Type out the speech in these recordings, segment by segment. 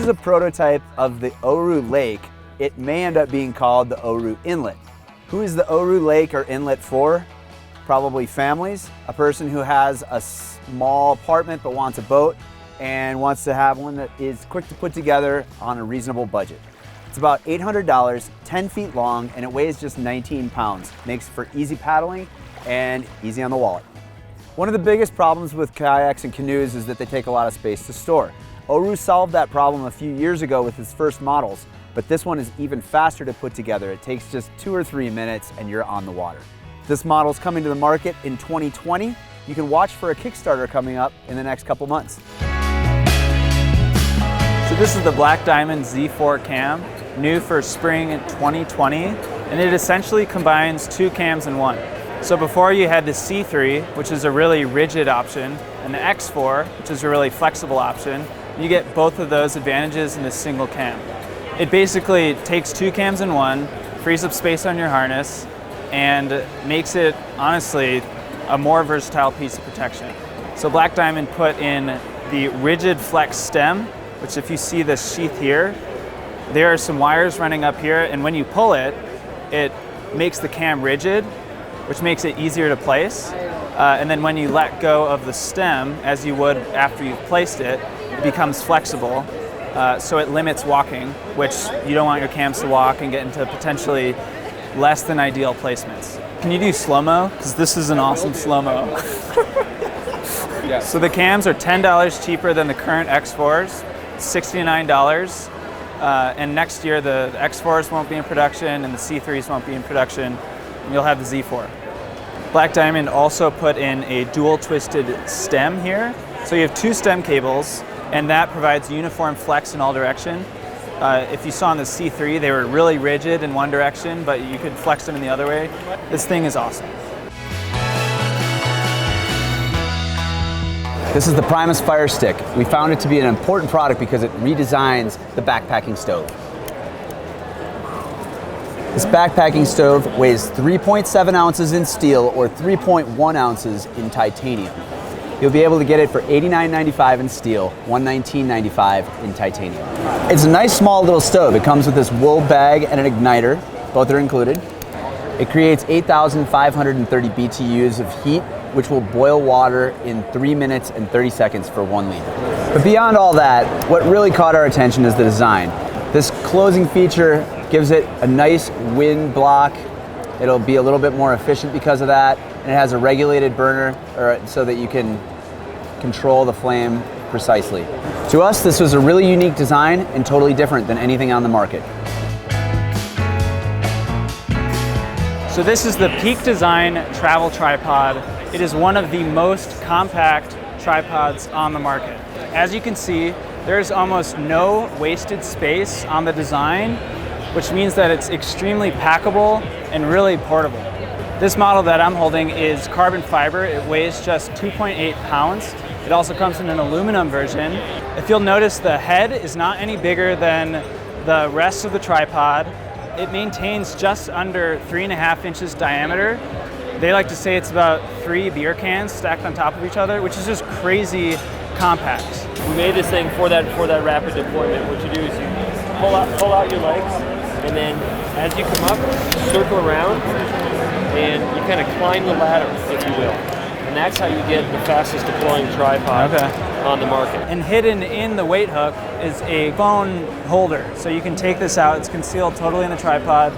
is a prototype of the Oru Lake. It may end up being called the Oru Inlet. Who is the Oru Lake or inlet for? Probably families, a person who has a small apartment but wants a boat and wants to have one that is quick to put together on a reasonable budget. It's about $800, 10 feet long, and it weighs just 19 pounds. Makes for easy paddling and easy on the wallet. One of the biggest problems with kayaks and canoes is that they take a lot of space to store. Oru solved that problem a few years ago with its first models, but this one is even faster to put together. It takes just 2 or 3 minutes and you're on the water. This model is coming to the market in 2020. You can watch for a Kickstarter coming up in the next couple months. So this is the Black Diamond Z4 cam, new for spring 2020, and it essentially combines 2 cams in one. So before you had the C3, which is a really rigid option, and the X4, which is a really flexible option. You get both of those advantages in this single cam. It basically takes 2 cams in one, frees up space on your harness, and makes it, honestly, a more versatile piece of protection. So Black Diamond put in the rigid flex stem, which if you see this sheath here, there are some wires running up here, and when you pull it, it makes the cam rigid, which makes it easier to place. And then when you let go of the stem, as you would after you've placed it, it becomes flexible. So it limits walking, which you don't want your cams to walk and get into potentially less than ideal placements. Can you do slow-mo? Because this is an awesome slow-mo. Yeah. So the cams are $10 cheaper than the current X4s, $69. And next year the X4s won't be in production and the C3s won't be in production. And you'll have the Z4. Black Diamond also put in a dual twisted stem here. So you have 2 stem cables, and that provides uniform flex in all direction. If you saw on the C3, they were really rigid in one direction, but you could flex them in the other way. This thing is awesome. This is the Primus Fire Stick. We found it to be an important product because it redesigns the backpacking stove. This backpacking stove weighs 3.7 ounces in steel or 3.1 ounces in titanium. You'll be able to get it for $89.95 in steel, $119.95 in titanium. It's a nice small little stove. It comes with this wool bag and an igniter. Both are included. It creates 8,530 BTUs of heat, which will boil water in 3 minutes and 30 seconds for 1 liter. But beyond all that, what really caught our attention is the design. This closing feature gives it a nice wind block. It'll be a little bit more efficient because of that. And it has a regulated burner so that you can control the flame precisely. To us, this was a really unique design and totally different than anything on the market. So this is the Peak Design travel tripod. It is one of the most compact tripods on the market. As you can see, there's almost no wasted space on the design, which means that it's extremely packable and really portable. This model that I'm holding is carbon fiber. It weighs just 2.8 pounds. It also comes in an aluminum version. If you'll notice, the head is not any bigger than the rest of the tripod. It maintains just under 3.5 inches diameter. They like to say it's about 3 beer cans stacked on top of each other, which is just crazy compact. We made this thing for that rapid deployment. What you do is you pull out your legs, and then as you come up, circle around, and you kind of climb the ladder, if you will. And that's how you get the fastest deploying tripod on the market. And hidden in the weight hook is a phone holder. So you can take this out, it's concealed totally in the tripod,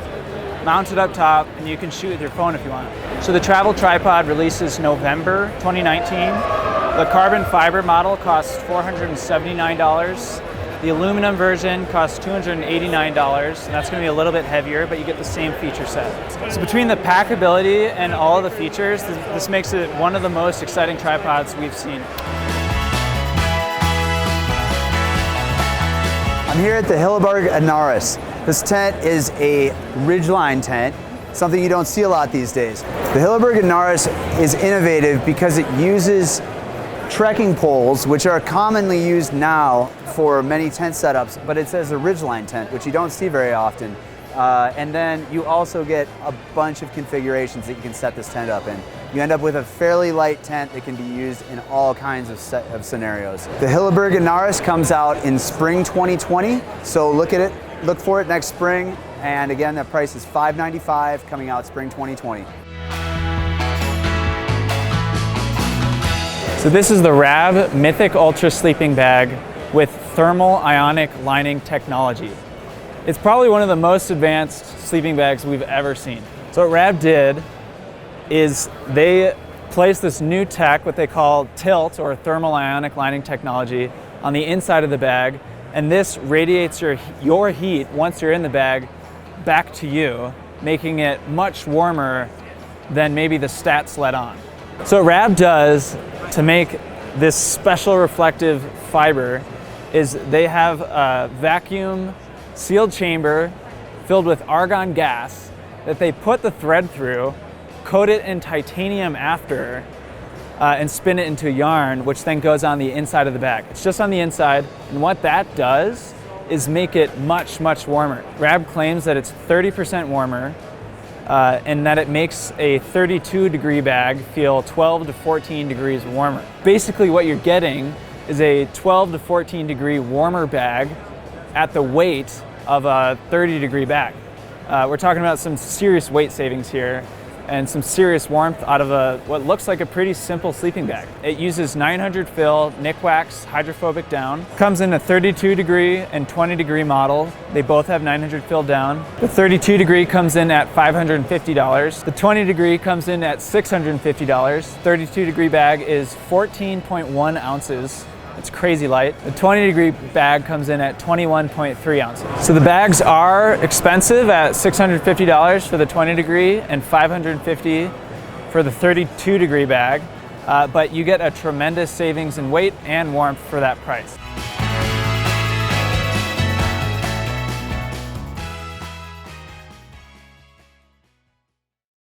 mount it up top, and you can shoot with your phone if you want. So the travel tripod releases November 2019. The carbon fiber model costs $479. The aluminum version costs $289, and that's going to be a little bit heavier, but you get the same feature set. So between the packability and all of the features, this makes it one of the most exciting tripods we've seen. I'm here at the Hilleberg Anaris. This tent is a Ridgeline tent, something you don't see a lot these days. The Hilleberg Anaris is innovative because it uses trekking poles, which are commonly used now for many tent setups, but it says a Ridgeline tent, which you don't see very often. And then you also get a bunch of configurations that you can set this tent up in. You end up with a fairly light tent that can be used in all kinds of scenarios. The Hilleberg Inaris comes out in spring 2020, so look for it next spring. And again, that price is $595, coming out spring 2020. So this is the Rab Mythic Ultra sleeping bag with thermal ionic lining technology. It's probably one of the most advanced sleeping bags we've ever seen. So what Rab did is they placed this new tech, what they call tilt or thermal ionic lining technology, on the inside of the bag, and this radiates your heat once you're in the bag back to you, making it much warmer than maybe the stats let on. So what Rab does to make this special reflective fiber is they have a vacuum sealed chamber filled with argon gas that they put the thread through, coat it in titanium after, and spin it into yarn, which then goes on the inside of the bag. It's just on the inside, and what that does is make it much, much warmer. Rab claims that it's 30% warmer, and that it makes a 32-degree bag feel 12 to 14 degrees warmer. Basically what you're getting is a 12 to 14 degree warmer bag at the weight of a 30-degree bag. We're talking about some serious weight savings here and some serious warmth out of what looks like a pretty simple sleeping bag. It uses 900 fill Nikwax hydrophobic down. Comes in a 32-degree and 20-degree model. They both have 900 fill down. The 32-degree comes in at $550. The 20-degree comes in at $650. 32-degree bag is 14.1 ounces. It's crazy light. The 20-degree bag comes in at 21.3 ounces. So the bags are expensive at $650 for the 20-degree and $550 for the 32-degree bag, but you get a tremendous savings in weight and warmth for that price.